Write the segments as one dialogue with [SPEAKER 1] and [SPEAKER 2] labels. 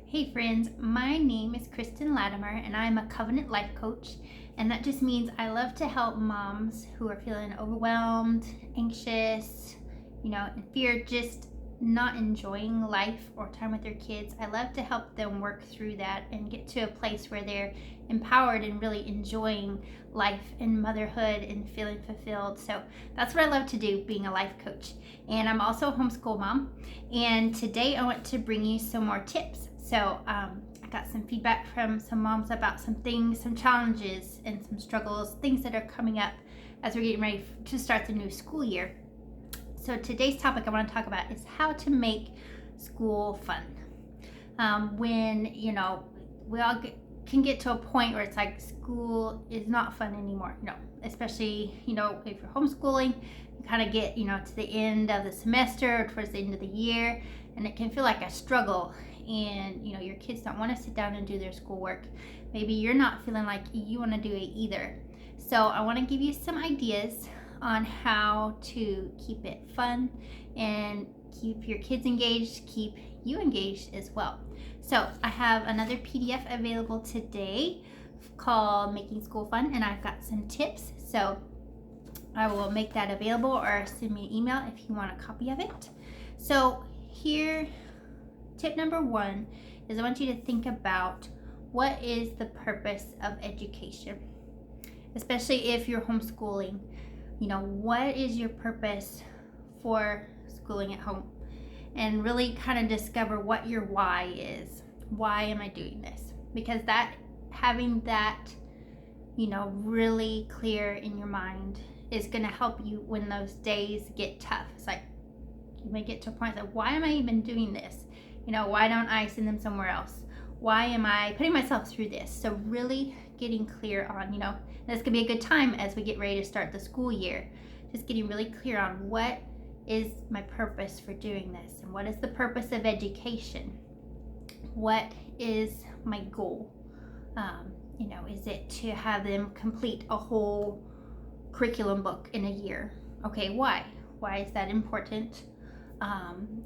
[SPEAKER 1] Hey friends, my name is Kristen Latimer and I'm a Covenant Life Coach. And that just means I love to help moms who are feeling overwhelmed, anxious, in fear, just not enjoying life or time with their kids. I love to help them work through that and get to a place where they're empowered and really enjoying life and motherhood and feeling fulfilled. So that's what I love to do, being a life coach. And I'm also a homeschool mom. And today I want to bring you some more tips. So I got some feedback from some moms about some things, some challenges and some struggles, things that are coming up as we're getting ready to start the new school year. So today's topic I want to talk about is how to make school fun. When, we all can get to a point where it's like school is not fun anymore, especially, if you're homeschooling, you kind of get, to the end of the semester or towards the end of the year, and it can feel like a struggle. And your kids don't want to sit down and do their schoolwork. Maybe you're not feeling like you want to do it either. So I want to give you some ideas on how to keep it fun and keep your kids engaged, keep you engaged as well. So I have another PDF available today called Making School Fun, and I've got some tips. So I will make that available, or send me an email if you want a copy of it. So here, tip number one is I want you to think about what is the purpose of education, especially if you're homeschooling. What is your purpose for schooling at home? And really kind of discover what your why is. Why am I doing this? Because having that, really clear in your mind is going to help you when those days get tough. It's like you may get to a point like, why am I even doing this? Why don't I send them somewhere else? Why am I putting myself through this? So really getting clear on, this could be a good time as we get ready to start the school year. Just getting really clear on what is my purpose for doing this, and what is the purpose of education? What is my goal? Is it to have them complete a whole curriculum book in a year? Okay, why? Why is that important?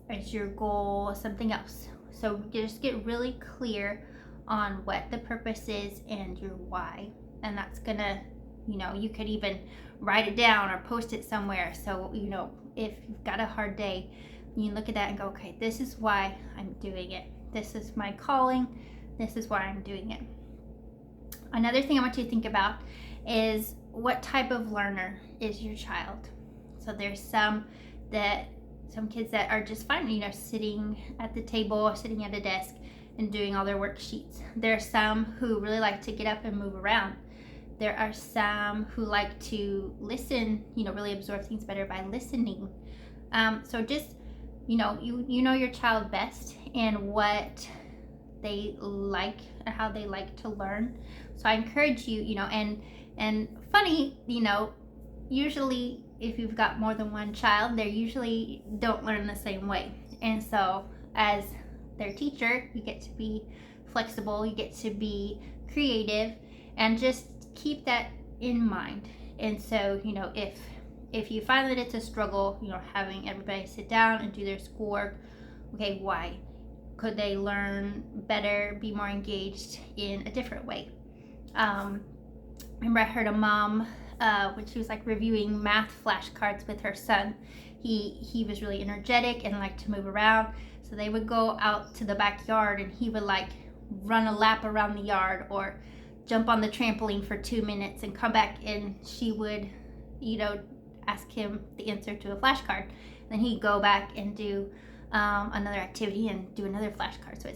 [SPEAKER 1] Is your goal something else? So just get really clear on what the purpose is and your why. And that's gonna, you could even write it down or post it somewhere. So, if you've got a hard day, you look at that and go, okay, this is why I'm doing it. This is my calling. This is why I'm doing it. Another thing I want you to think about is what type of learner is your child. So there's some kids that are just fine, sitting at the table, sitting at a desk and doing all their worksheets. There are some who really like to get up and move around. There are some who like to listen, really absorb things better by listening. So just, you know your child best and what they like and how they like to learn. So I encourage you, and funny, usually if you've got more than one child, they usually don't learn the same way. And so as their teacher, you get to be flexible, you get to be creative, and just keep that in mind. And so, if you find that it's a struggle, having everybody sit down and do their schoolwork, okay, why? Could they learn better, be more engaged in a different way? Remember I heard a mom when she was like reviewing math flashcards with her son. He was really energetic and liked to move around. So they would go out to the backyard and he would like run a lap around the yard or jump on the trampoline for 2 minutes and come back, and she would, ask him the answer to a flashcard. Then he'd go back and do another activity and do another flashcard. So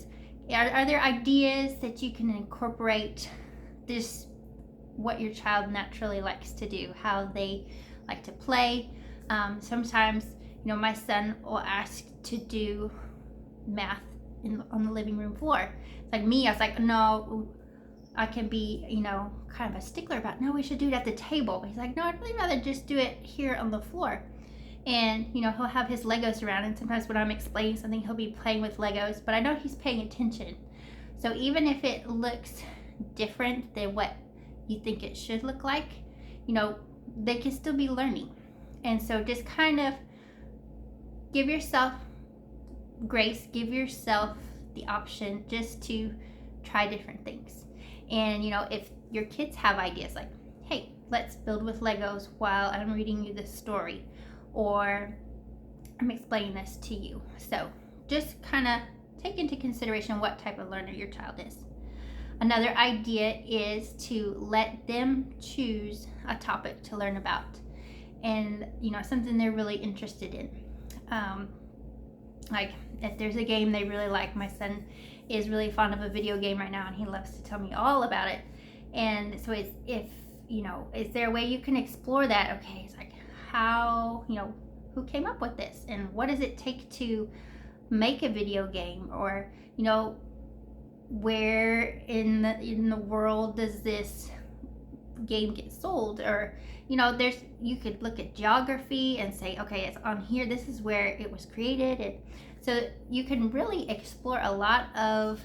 [SPEAKER 1] are there ideas that you can incorporate this, what your child naturally likes to do, how they like to play? Sometimes, my son will ask to do math on the living room floor. It's like me, I was like, no, I can be, kind of a stickler about, no, we should do it at the table. But he's like, no, I'd really rather just do it here on the floor. And, he'll have his Legos around, and sometimes when I'm explaining something, he'll be playing with Legos, but I know he's paying attention. So even if it looks different than what you think it should look like, they can still be learning. And so just kind of give yourself grace, give yourself the option just to try different things. And if your kids have ideas like, hey, let's build with Legos while I'm reading you this story, or I'm explaining this to you. So just kind of take into consideration what type of learner your child is. Another idea is to let them choose a topic to learn about, and something they're really interested in. Like if there's a game they really like, my son is really fond of a video game right now, and he loves to tell me all about it. And so is there a way you can explore that? Okay, it's like, how, who came up with this, and what does it take to make a video game? Or where in the world does this game get sold? Or you could look at geography and say, okay, it's on here, this is where it was created. And so you can really explore a lot of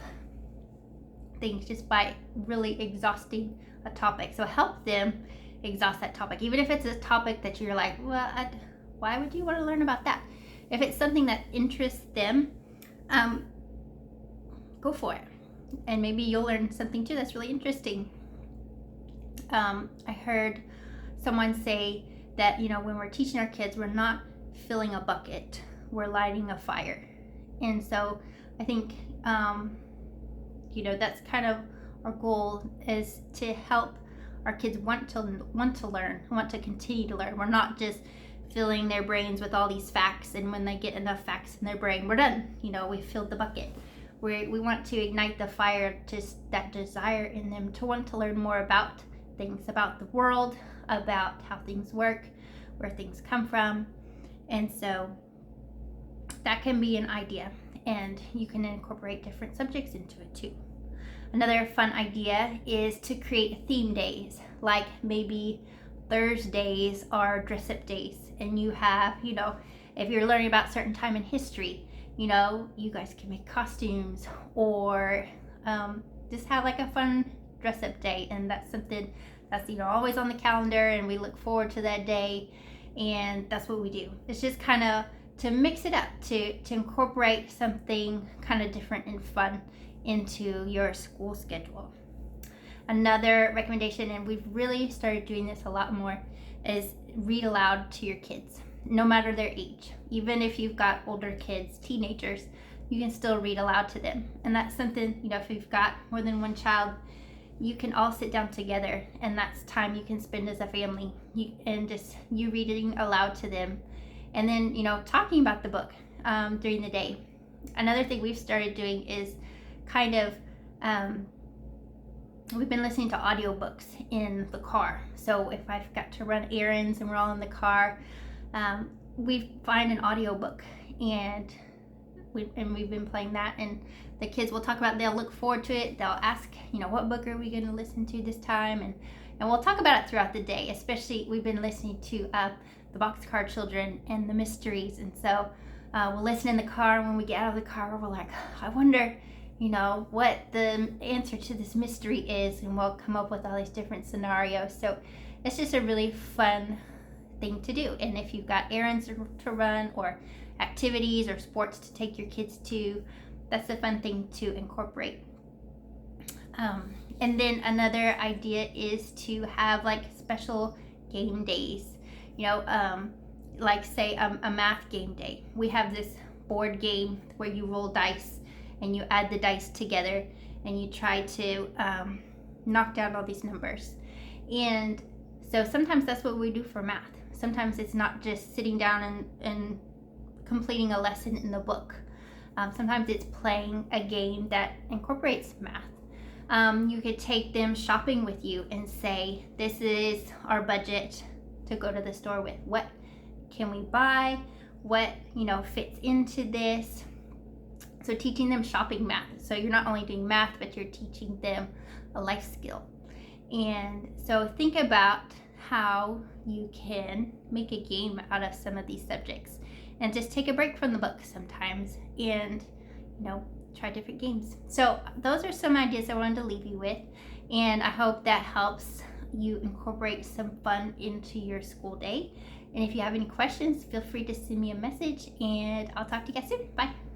[SPEAKER 1] things just by really exhausting a topic. So help them exhaust that topic, even if it's a topic that you're like, well, why would you want to learn about that? If it's something that interests them, go for it, and maybe you'll learn something too that's really interesting. I heard someone say that when we're teaching our kids, we're not filling a bucket, we're lighting a fire. And so I think that's kind of our goal, is to help our kids want to learn, want to continue to learn. We're not just filling their brains with all these facts, and when they get enough facts in their brain, we're done. We filled the bucket. We want to ignite the fire, just that desire in them to want to learn more about things, about the world, about how things work, where things come from. And so that can be an idea, and you can incorporate different subjects into it too. Another fun idea is to create theme days, like maybe Thursdays are dress up days, and you have, if you're learning about a certain time in history, you guys can make costumes, or just have like a fun dress up day. And that's something that's always on the calendar, and we look forward to that day, and that's what we do. It's just kind of to mix it up, to incorporate something kind of different and fun into your school schedule. Another recommendation, and we've really started doing this a lot more, is read aloud to your kids, no matter their age. Even if you've got older kids, teenagers, you can still read aloud to them. And that's something, if you've got more than one child, you can all sit down together, and that's time you can spend as a family, and just you reading aloud to them, and then talking about the book during the day. Another thing we've started doing is kind of we've been listening to audiobooks in the car. So if I've got to run errands and we're all in the car, we find an audiobook, and we've been playing that, and the kids will talk about, they'll look forward to it, they'll ask, what book are we going to listen to this time, and we'll talk about it throughout the day. Especially we've been listening to the Boxcar Children and the mysteries, and so we'll listen in the car. When we get out of the car, we're like, I wonder what the answer to this mystery is, and we'll come up with all these different scenarios. So it's just a really fun thing to do. And if you've got errands to run, or activities or sports to take your kids to, that's a fun thing to incorporate. And then another idea is to have like special game days, like say a math game day. We have this board game where you roll dice, and you add the dice together, and you try to knock down all these numbers. And so sometimes that's what we do for math. Sometimes it's not just sitting down and completing a lesson in the book. Sometimes it's playing a game that incorporates math. You could take them shopping with you and say, this is our budget to go to the store with. What can we buy? What fits into this? So teaching them shopping math. So you're not only doing math, but you're teaching them a life skill. And so think about how you can make a game out of some of these subjects, and just take a break from the book sometimes, and try different games. So those are some ideas I wanted to leave you with, and I hope that helps you incorporate some fun into your school day. And if you have any questions, feel free to send me a message, and I'll talk to you guys soon. Bye.